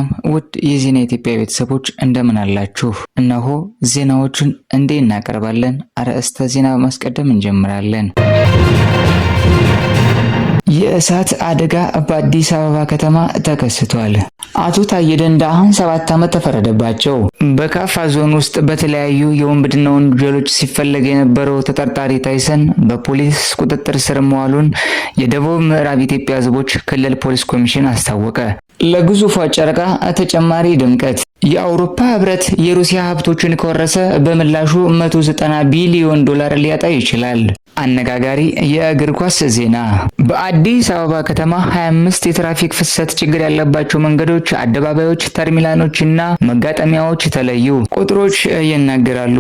ሰላም ውድ የዜና ኢትዮጵያ ቤተሰቦች እንደምን አላችሁ? እነሆ ዜናዎቹን እንዲህ እናቀርባለን። አርዕስተ ዜና በማስቀደም እንጀምራለን። የእሳት አደጋ በአዲስ አበባ ከተማ ተከስቷል። አቶ ታዬ ደንደዓ 7 ዓመት ተፈረደባቸው። በካፋ ዞን ውስጥ በተለያዩ የወንብድና ወንጀሎች ሲፈለግ የነበረው ተጠርጣሪ ታይሰን በፖሊስ ቁጥጥር ስር መዋሉን የደቡብ ምዕራብ ኢትዮጵያ ሕዝቦች ክልል ፖሊስ ኮሚሽን አስታወቀ። ለግዙፏ ጨረቃ ተጨማሪ ድምቀት። የአውሮፓ ህብረት የሩሲያ ሀብቶችን ከወረሰ በምላሹ $190 ቢሊዮን ሊያጣ ይችላል። አነጋጋሪ የእግር ኳስ ዜና። በአዲስ አበባ ከተማ 25 የትራፊክ ፍሰት ችግር ያለባቸው መንገዶች፣ አደባባዮች፣ ተርሚናሎች እና መጋጠሚያዎች ተለዩ። ቁጥሮች ይናገራሉ።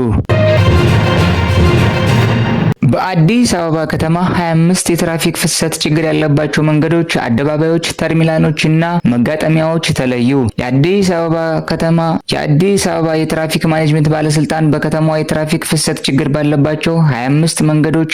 በአዲስ አበባ ከተማ 25 የትራፊክ ፍሰት ችግር ያለባቸው መንገዶች፣ አደባባዮች፣ ተርሚናሎች እና መጋጠሚያዎች ተለዩ። የአዲስ አበባ የትራፊክ ማኔጅመንት ባለስልጣን በከተማዋ የትራፊክ ፍሰት ችግር ባለባቸው 25 መንገዶች፣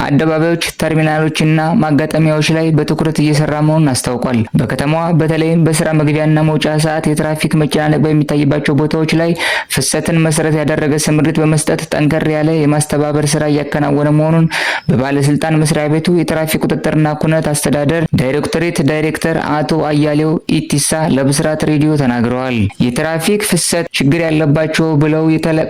አደባባዮች፣ ተርሚናሎች እና ማጋጠሚያዎች ላይ በትኩረት እየሰራ መሆኑን አስታውቋል። በከተማዋ በተለይም በስራ መግቢያና መውጫ ሰዓት የትራፊክ መጨናነቅ በሚታይባቸው ቦታዎች ላይ ፍሰትን መሰረት ያደረገ ስምሪት በመስጠት ጠንከር ያለ የማስተባበር ስራ እያከናወነ መሆኑን በባለስልጣን መስሪያ ቤቱ የትራፊክ ቁጥጥርና ኩነት አስተዳደር ዳይሬክቶሬት ዳይሬክተር አቶ አያሌው ኢቲሳ ለብስራት ሬዲዮ ተናግረዋል። የትራፊክ ፍሰት ችግር ያለባቸው ብለው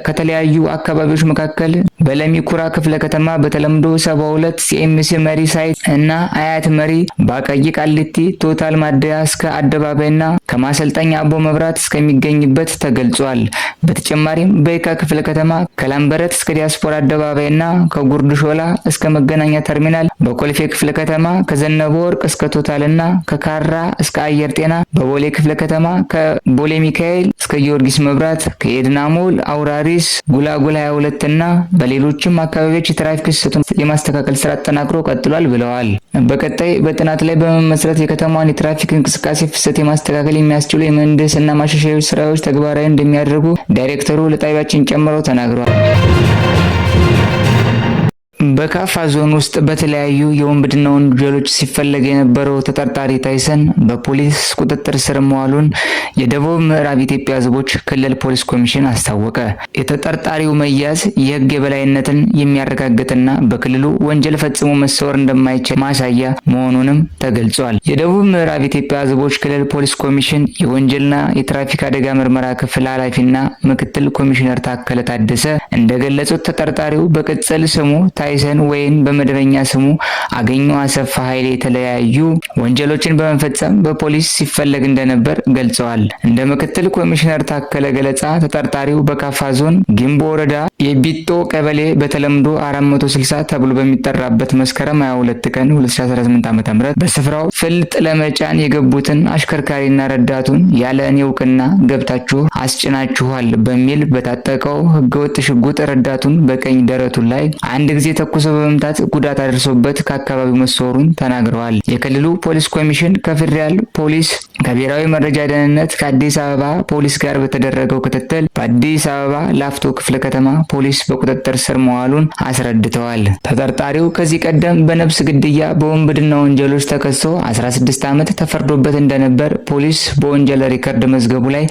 ከተለያዩ አካባቢዎች መካከል በለሚኩራ ክፍለ ከተማ በተለምዶ 72 ሲኤምሲ መሪ ሳይት እና አያት መሪ፣ ባቀይ ቃሊቲ ቶታል ማደያ እስከ አደባባይና ከማሰልጠኛ አቦ መብራት እስከሚገኝበት ተገልጿል። በተጨማሪም በየካ ክፍለ ከተማ ከላምበረት እስከ ዲያስፖራ አደባባይና ከጉርድ ሾላ እስከ መገናኛ ተርሚናል፣ በኮልፌ ክፍለ ከተማ ከዘነበ ወርቅ እስከ ቶታልና ከካራ እስከ አየር ጤና፣ በቦሌ ክፍለ ከተማ ከቦሌ ሚካኤል እስከ ጊዮርጊስ መብራት፣ ከኤድናሞል አውራሪስ ጉላጉል 22 እና በሌሎችም አካባቢዎች የትራፊክ ፍሰቱን የማስተካከል ስራ ተጠናክሮ ቀጥሏል ብለዋል። በቀጣይ በጥናት ላይ በመመስረት የከተማዋን የትራፊክ እንቅስቃሴ ፍሰት የማስተካከል የሚያስችሉ የምህንድስና ማሻሻያ ስራዎች ተግባራዊ እንደሚያደርጉ ዳይሬክተሩ ለጣቢያችን ጨምረው ተናግረዋል። በካፋ ዞን ውስጥ በተለያዩ የወንብድና ወንጀሎች ሲፈለግ የነበረው ተጠርጣሪ ታይሰን በፖሊስ ቁጥጥር ስር መዋሉን የደቡብ ምዕራብ ኢትዮጵያ ሕዝቦች ክልል ፖሊስ ኮሚሽን አስታወቀ። የተጠርጣሪው መያዝ የሕግ የበላይነትን የሚያረጋግጥና በክልሉ ወንጀል ፈጽሞ መሰወር እንደማይችል ማሳያ መሆኑንም ተገልጿል። የደቡብ ምዕራብ ኢትዮጵያ ሕዝቦች ክልል ፖሊስ ኮሚሽን የወንጀልና የትራፊክ አደጋ ምርመራ ክፍል ኃላፊና ምክትል ኮሚሽነር ታከለ ታደሰ እንደገለጹት ተጠርጣሪው በቅጽል ስሙ ታይሰን ወይም በመደበኛ ስሙ አገኘው አሰፋ ኃይሌ የተለያዩ ወንጀሎችን በመፈጸም በፖሊስ ሲፈለግ እንደነበር ገልጸዋል። እንደ ምክትል ኮሚሽነር ታከለ ገለጻ ተጠርጣሪው በካፋ ዞን ጊምቦ ወረዳ የቢጦ ቀበሌ በተለምዶ 460 ተብሎ በሚጠራበት መስከረም 22 ቀን 2018 ዓ.ም በስፍራው ፍልጥ ለመጫን የገቡትን አሽከርካሪና ረዳቱን ያለ እኔ እውቅና ገብታችሁ አስጭናችኋል በሚል በታጠቀው ህገወጥ ሽጉጥ ረዳቱን በቀኝ ደረቱ ላይ አንድ ጊዜ ተኩሶ በመምታት ጉዳት አድርሶበት ከአካባቢው መሰወሩን ተናግረዋል። የክልሉ ፖሊስ ኮሚሽን ከፌዴራል ፖሊስ፣ ከብሔራዊ መረጃ ደህንነት፣ ከአዲስ አበባ ፖሊስ ጋር በተደረገው ክትትል በአዲስ አበባ ላፍቶ ክፍለ ከተማ ፖሊስ በቁጥጥር ስር መዋሉን አስረድተዋል። ተጠርጣሪው ከዚህ ቀደም በነፍስ ግድያ፣ በወንብድና ወንጀሎች ተከሶ 16 ዓመት ተፈርዶበት እንደነበር ፖሊስ በወንጀል ሪከርድ መዝገቡ ላይ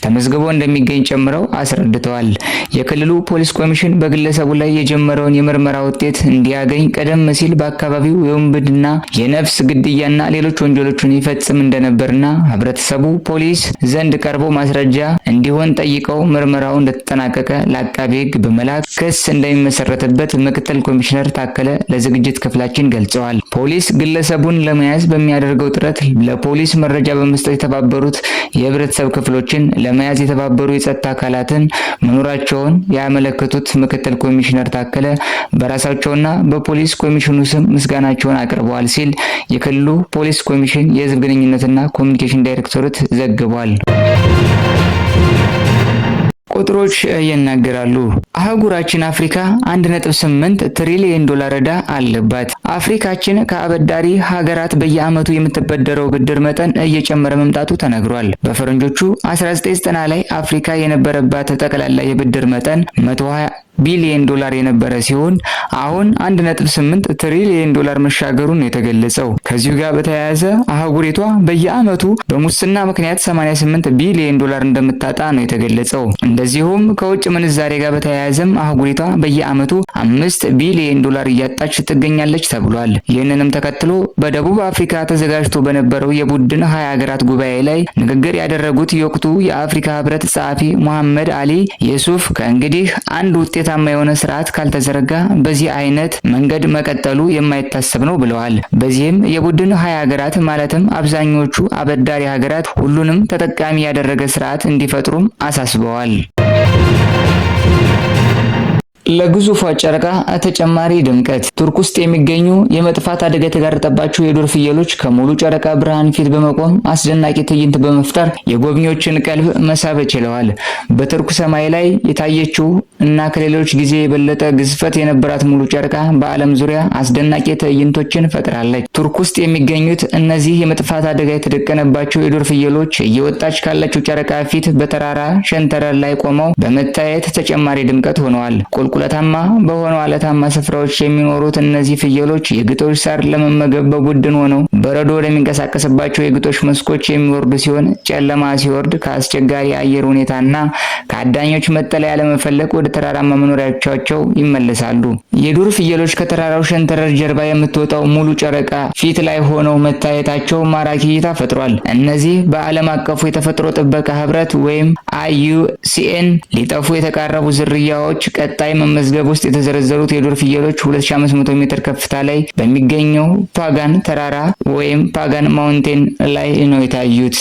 ተመዝግቦ እንደሚገኝ ጨምረው አስረድተዋል። የክልሉ ፖሊስ ኮሚሽን በግለሰቡ ላይ የጀመረውን የምርመራ ውጤት እንዲያገኝ ቀደም ሲል በአካባቢው የወንብድና የነፍስ ግድያና ሌሎች ወንጀሎችን ይፈጽም እንደነበርና ህብረተሰቡ ፖሊስ ዘንድ ቀርቦ ማስረጃ እንዲሆን ጠይቀው ምርመራው እንደተጠናቀቀ ለአቃቤ ሕግ በመላክ ክስ እንደሚመሰረትበት ምክትል ኮሚሽነር ታከለ ለዝግጅት ክፍላችን ገልጸዋል። ፖሊስ ግለሰቡን ለመያዝ በሚያደርገው ጥረት ለፖሊስ መረጃ በመስጠት የተባበሩት የህብረተሰብ ክፍሎችን ለመያዝ የተባበሩ የጸጥታ አካላትን መኖራቸውን ያመለከቱት ምክትል ኮሚሽነር ታከለ በራሳቸውና በፖሊስ ኮሚሽኑ ስም ምስጋናቸውን አቅርበዋል ሲል የክልሉ ፖሊስ ኮሚሽን የህዝብ ግንኙነትና ኮሚኒኬሽን ዳይሬክቶሬት ዘግቧል። ቁጥሮች ይናገራሉ። አህጉራችን አፍሪካ 1.8 ትሪሊዮን ዶላር ዕዳ አለባት። አፍሪካችን ከአበዳሪ ሀገራት በየዓመቱ የምትበደረው ብድር መጠን እየጨመረ መምጣቱ ተነግሯል። በፈረንጆቹ 1990 ላይ አፍሪካ የነበረባት ጠቅላላ የብድር መጠን ቢሊዮን ዶላር የነበረ ሲሆን አሁን 1.8 ትሪሊዮን ዶላር መሻገሩን የተገለጸው። ከዚሁ ጋር በተያያዘ አህጉሪቷ በየዓመቱ በሙስና ምክንያት 88 ቢሊዮን ዶላር እንደምታጣ ነው የተገለጸው። እንደዚሁም ከውጭ ምንዛሬ ጋር በተያያዘም አህጉሪቷ በየዓመቱ 5 ቢሊዮን ዶላር እያጣች ትገኛለች ተብሏል። ይህንንም ተከትሎ በደቡብ አፍሪካ ተዘጋጅቶ በነበረው የቡድን 20 ሀገራት ጉባኤ ላይ ንግግር ያደረጉት የወቅቱ የአፍሪካ ህብረት ጸሐፊ መሐመድ አሊ የሱፍ ከእንግዲህ አንድ ውጤታማ የሆነ ስርዓት ካልተዘረጋ በዚህ አይነት መንገድ መቀጠሉ የማይታሰብ ነው ብለዋል። በዚህም የቡድን 20 ሀገራት ማለትም አብዛኞቹ አበዳሪ ሀገራት ሁሉንም ተጠቃሚ ያደረገ ስርዓት እንዲፈጥሩም አሳስበዋል። ለግዙፏ ጨረቃ ተጨማሪ ድምቀት። ቱርክ ውስጥ የሚገኙ የመጥፋት አደጋ የተጋረጠባቸው የዱር ፍየሎች ከሙሉ ጨረቃ ብርሃን ፊት በመቆም አስደናቂ ትዕይንት በመፍጠር የጎብኚዎችን ቀልብ መሳብ ችለዋል። በቱርክ ሰማይ ላይ የታየችው እና ከሌሎች ጊዜ የበለጠ ግዝፈት የነበራት ሙሉ ጨረቃ በዓለም ዙሪያ አስደናቂ ትዕይንቶችን ፈጥራለች። ቱርክ ውስጥ የሚገኙት እነዚህ የመጥፋት አደጋ የተደቀነባቸው የዱር ፍየሎች እየወጣች ካለችው ጨረቃ ፊት በተራራ ሸንተረር ላይ ቆመው በመታየት ተጨማሪ ድምቀት ሆነዋል። ቁልቁለታማ በሆነው አለታማ ስፍራዎች የሚኖሩት እነዚህ ፍየሎች የግጦሽ ሳር ለመመገብ በቡድን ሆነው በረዶ ወደሚንቀሳቀስባቸው የግጦሽ መስኮች የሚወርዱ ሲሆን ጨለማ ሲወርድ ከአስቸጋሪ የአየር ሁኔታና ከአዳኞች መጠለያ ለመፈለግ ወደ ተራራማ መኖሪያዎቻቸው ይመለሳሉ። የዱር ፍየሎች ከተራራው ሸንተረር ጀርባ የምትወጣው ሙሉ ጨረቃ ፊት ላይ ሆነው መታየታቸው ማራኪ እይታ ፈጥሯል። እነዚህ በዓለም አቀፉ የተፈጥሮ ጥበቃ ህብረት ወይም IUCN ሊጠፉ የተቃረቡ ዝርያዎች ቀጣይ መመዝገብ ውስጥ የተዘረዘሩት የዱር ፍየሎች 2500 ሜትር ከፍታ ላይ በሚገኘው ፓጋን ተራራ ወይም ፓጋን ማውንቴን ላይ ነው የታዩት።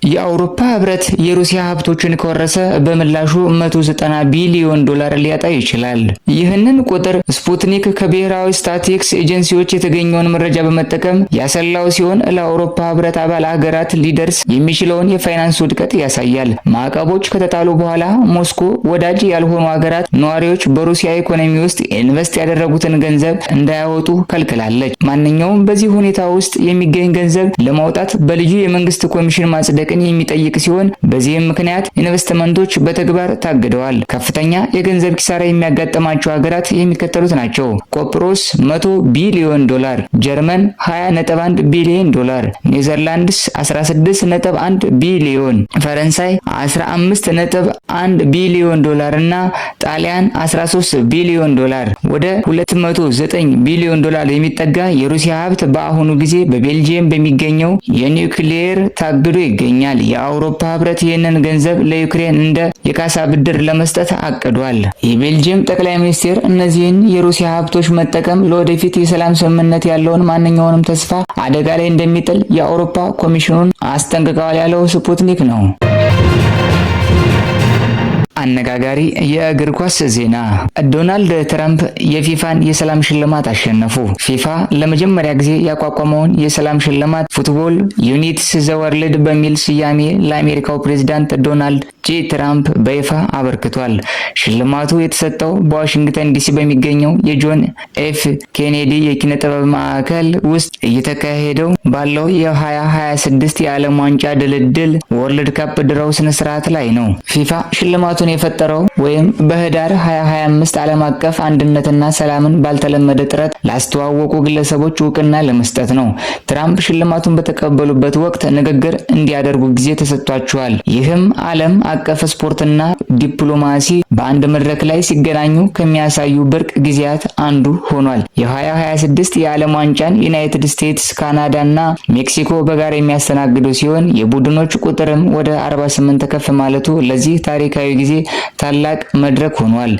የአውሮፓ ህብረት የሩሲያ ሀብቶችን ከወረሰ በምላሹ 190 ቢሊዮን ዶላር ሊያጣ ይችላል። ይህንን ቁጥር ስፑትኒክ ከብሔራዊ ስታቲስቲክስ ኤጀንሲዎች የተገኘውን መረጃ በመጠቀም ያሰላው ሲሆን ለአውሮፓ ህብረት አባል ሀገራት ሊደርስ የሚችለውን የፋይናንስ ውድቀት ያሳያል። ማዕቀቦች ከተጣሉ በኋላ ሞስኮ ወዳጅ ያልሆኑ ሀገራት ነዋሪዎች በሩሲያ ኢኮኖሚ ውስጥ ኢንቨስት ያደረጉትን ገንዘብ እንዳያወጡ ከልክላለች። ማንኛውም በዚህ ሁኔታ ውስጥ የሚገኝ ገንዘብ ለማውጣት በልዩ የመንግስት ኮሚሽን ማጽደቅ የሚጠይቅ ሲሆን በዚህም ምክንያት ኢንቨስትመንቶች በተግባር ታግደዋል። ከፍተኛ የገንዘብ ኪሳራ የሚያጋጥማቸው ሀገራት የሚከተሉት ናቸው። ቆጵሮስ 100 ቢሊዮን ዶላር፣ ጀርመን 20.1 ቢሊዮን ዶላር፣ ኔዘርላንድስ 16.1 ቢሊዮን፣ ፈረንሳይ 15.1 ቢሊዮን ዶላር እና ጣሊያን 13 ቢሊዮን ዶላር። ወደ 209 ቢሊዮን ዶላር የሚጠጋ የሩሲያ ሀብት በአሁኑ ጊዜ በቤልጂየም በሚገኘው የኒውክሌር ታግዶ ይገኛል። የአውሮፓ ህብረት ይህንን ገንዘብ ለዩክሬን እንደ የካሳ ብድር ለመስጠት አቅዷል። የቤልጂየም ጠቅላይ ሚኒስትር እነዚህን የሩሲያ ሀብቶች መጠቀም ለወደፊት የሰላም ስምምነት ያለውን ማንኛውንም ተስፋ አደጋ ላይ እንደሚጥል የአውሮፓ ኮሚሽኑን አስጠንቅቀዋል ያለው ስፑትኒክ ነው። አነጋጋሪ የእግር ኳስ ዜና። ዶናልድ ትራምፕ የፊፋን የሰላም ሽልማት አሸነፉ። ፊፋ ለመጀመሪያ ጊዜ ያቋቋመውን የሰላም ሽልማት ፉትቦል ዩኒትስ ዘ ወርልድ በሚል ስያሜ ለአሜሪካው ፕሬዝዳንት ዶናልድ ጄ ትራምፕ በይፋ አበርክቷል። ሽልማቱ የተሰጠው በዋሽንግተን ዲሲ በሚገኘው የጆን ኤፍ ኬኔዲ የኪነ ጥበብ ማዕከል ውስጥ እየተካሄደው ባለው የ2026 የዓለም ዋንጫ ድልድል ወርልድ ካፕ ድራው ስነ ስርዓት ላይ ነው። ፊፋ ሽልማቱን የፈጠረው ወይም በህዳር 2025 ዓለም አቀፍ አንድነትና ሰላምን ባልተለመደ ጥረት ላስተዋወቁ ግለሰቦች እውቅና ለመስጠት ነው። ትራምፕ ሽልማቱን በተቀበሉበት ወቅት ንግግር እንዲያደርጉ ጊዜ ተሰጥቷቸዋል። ይህም ዓለም አቀፍ ስፖርትና ዲፕሎማሲ በአንድ መድረክ ላይ ሲገናኙ ከሚያሳዩ ብርቅ ጊዜያት አንዱ ሆኗል። የ2026 የዓለም ዋንጫን ዩናይትድ ስቴትስ፣ ካናዳ እና ሜክሲኮ በጋራ የሚያስተናግዱ ሲሆን የቡድኖች ቁጥርም ወደ 48 ከፍ ማለቱ ለዚህ ታሪካዊ ጊዜ ታላቅ መድረክ ሆኗል።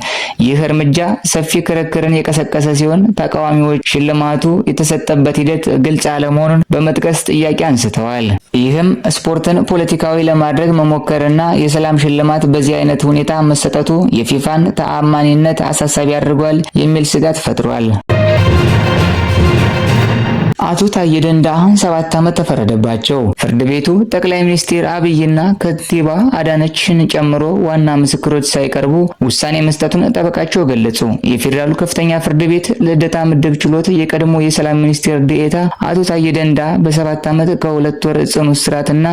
ይህ እርምጃ ሰፊ ክርክርን የቀሰቀሰ ሲሆን ተቃዋሚዎች ሽልማቱ የተሰጠበት ሂደት ግልጽ አለመሆኑን በመጥቀስ ጥያቄ አንስተዋል። ይህም ስፖርትን ፖለቲካዊ ለማድረግ መሞከርና የሰላም ሽልማት በዚህ አይነት ሁኔታ መሰጠቱ የፊፋን ተአማኒነት አሳሳቢ አድርጓል የሚል ስጋት ፈጥሯል። አቶ ታዬ ደንደአ 7 ዓመት ተፈረደባቸው። ፍርድ ቤቱ ጠቅላይ ሚኒስትር አብይና ከንቲባ አዳነችን ጨምሮ ዋና ምስክሮች ሳይቀርቡ ውሳኔ መስጠቱን ጠበቃቸው ገለጹ። የፌዴራሉ ከፍተኛ ፍርድ ቤት ልደታ ምድብ ችሎት የቀድሞ የሰላም ሚኒስቴር ዴኤታ አቶ ታዬ ደንደአ በ7 ዓመት ከ2 ወር ጽኑ እስራትና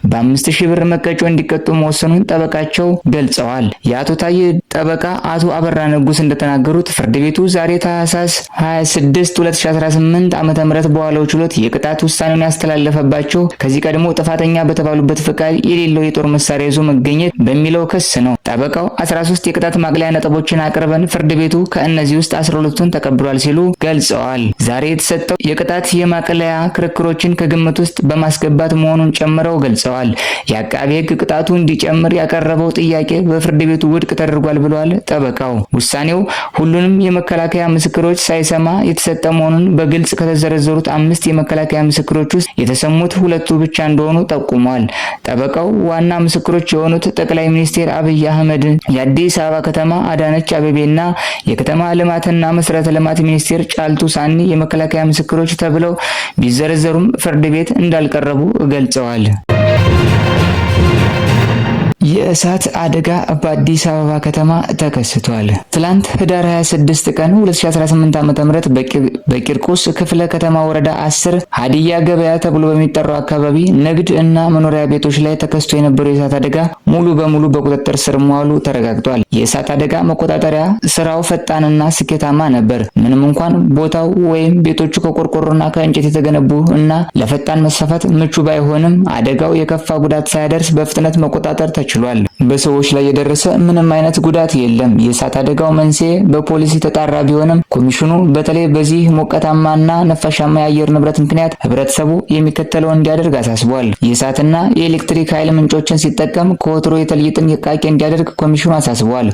በ5000 ብር መቀጮ እንዲቀጡ መወሰኑን ጠበቃቸው ገልጸዋል። የአቶ ታዬ ጠበቃ አቶ አበራ ንጉስ እንደተናገሩት ፍርድ ቤቱ ዛሬ ታህሳስ 26 2018 ዓ.ም በዋለው ችሎት የቅጣት ውሳኔውን ያስተላለፈባቸው ከዚህ ቀድሞ ጥፋተኛ በተባሉበት ፍቃድ የሌለው የጦር መሳሪያ ይዞ መገኘት በሚለው ክስ ነው። ጠበቃው 13 የቅጣት ማቅለያ ነጥቦችን አቅርበን ፍርድ ቤቱ ከእነዚህ ውስጥ 12ቱን ተቀብሏል ሲሉ ገልጸዋል። ዛሬ የተሰጠው የቅጣት የማቅለያ ክርክሮችን ከግምት ውስጥ በማስገባት መሆኑን ጨምረው ገልጸዋል። የአቃቤ ሕግ ቅጣቱ እንዲጨምር ያቀረበው ጥያቄ በፍርድ ቤቱ ውድቅ ተደርጓል ብለዋል ጠበቃው። ውሳኔው ሁሉንም የመከላከያ ምስክሮች ሳይሰማ የተሰጠ መሆኑን በግልጽ ከተዘረዘሩት 5 የመከላከያ ምስክሮች ውስጥ የተሰሙት 2ቱ ብቻ እንደሆኑ ጠቁመዋል። ጠበቃው ዋና ምስክሮች የሆኑት ጠቅላይ ሚኒስትር አብይ አህመድ፣ የአዲስ አበባ ከተማ አዳነች አቤቤና የከተማ ልማትና መሰረተ ልማት ሚኒስትር ጫልቱ ሳኒ የመከላከያ ምስክሮች ተብለው ቢዘረዘሩም ፍርድ ቤት እንዳልቀረቡ ገልጸዋል። የእሳት አደጋ በአዲስ አበባ ከተማ ተከስቷል። ትላንት ህዳር 26 ቀን 2018 ዓ.ም በቂርቆስ ክፍለ ከተማ ወረዳ 10 ሀዲያ ገበያ ተብሎ በሚጠራው አካባቢ ንግድ እና መኖሪያ ቤቶች ላይ ተከስቶ የነበረው የእሳት አደጋ ሙሉ በሙሉ በቁጥጥር ስር መዋሉ ተረጋግጧል። የእሳት አደጋ መቆጣጠሪያ ስራው ፈጣንና ስኬታማ ነበር። ምንም እንኳን ቦታው ወይም ቤቶቹ ከቆርቆሮና ከእንጨት የተገነቡ እና ለፈጣን መስፋፋት ምቹ ባይሆንም አደጋው የከፋ ጉዳት ሳያደርስ በፍጥነት መቆጣጠር ተችሏል። በሰዎች ላይ የደረሰ ምንም አይነት ጉዳት የለም። የእሳት አደጋው መንስኤ በፖሊስ የተጣራ ቢሆንም ኮሚሽኑ በተለይ በዚህ ሞቃታማና ነፋሻማ የአየር ንብረት ምክንያት ህብረተሰቡ የሚከተለውን እንዲያደርግ አሳስቧል። የእሳትና የኤሌክትሪክ ኃይል ምንጮችን ሲጠቀም ከወትሮ የተለየ ጥንቃቄ እንዲያደርግ ኮሚሽኑ አሳስቧል።